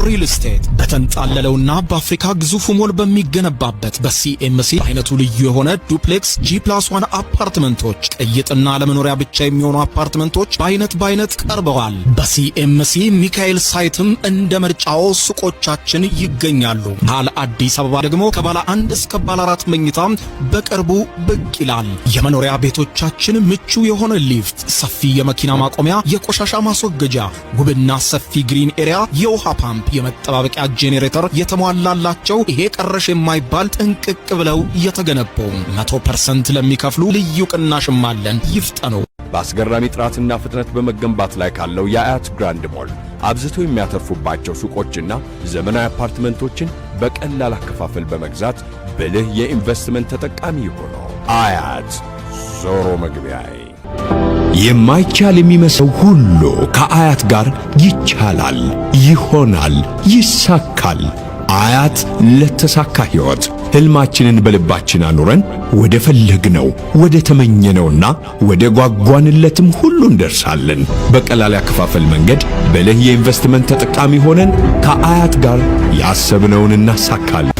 ሪል ስቴት በተንጣለለውና በአፍሪካ ግዙፉ ሞል በሚገነባበት በሲኤምሲ አይነቱ ልዩ የሆነ ዱፕሌክስ G+1 አፓርትመንቶች ቅይጥና ለመኖሪያ ብቻ የሚሆኑ አፓርትመንቶች በአይነት ቀርበዋል። በሲኤምሲ ሚካኤል ሳይትም እንደ ምርጫው ሱቆቻችን ይገኛሉ። ባለ አዲስ አበባ ደግሞ ከባለ 1 እስከ ባለ 4 መኝታ በቅርቡ ብቅ ይላል። የመኖሪያ ቤቶቻችን ምቹ የሆነ ሊፍት፣ ሰፊ የመኪና ማቆሚያ፣ የቆሻሻ ማስወገጃ፣ ውብና ሰፊ ግሪን ኤሪያ፣ የውሃ ፓምፕ፣ የመጠባበቂያ ጄኔሬተር የተሟላላቸው ይሄ ቀረሽ የማይባል ጥንቅቅ ብለው የተገነቡ 100% ለሚከፍሉ ልዩ ቅናሽም አለን። ይፍጠኑ። በአስገራሚ ጥራትና ፍጥነት በመገንባት ላይ ካለው የአያት ግራንድ ሞል አብዝተው የሚያተርፉባቸው ሱቆችና ዘመናዊ አፓርትመንቶችን በቀላል አከፋፈል በመግዛት ብልህ የኢንቨስትመንት ተጠቃሚ ይሆኑ። አያት ዞሮ መግቢያዬ። የማይቻል የሚመስለው ሁሉ ከአያት ጋር ይቻላል፣ ይሆናል፣ ይሳካል። አያት ለተሳካ ሕይወት ሕልማችንን በልባችን አኑረን ወደ ፈለግነው ወደ ተመኘነውና ወደ ጓጓንለትም ሁሉ እንደርሳለን። በቀላል ያከፋፈል መንገድ ብልህ የኢንቨስትመንት ተጠቃሚ ሆነን ከአያት ጋር ያሰብነውን እናሳካለን።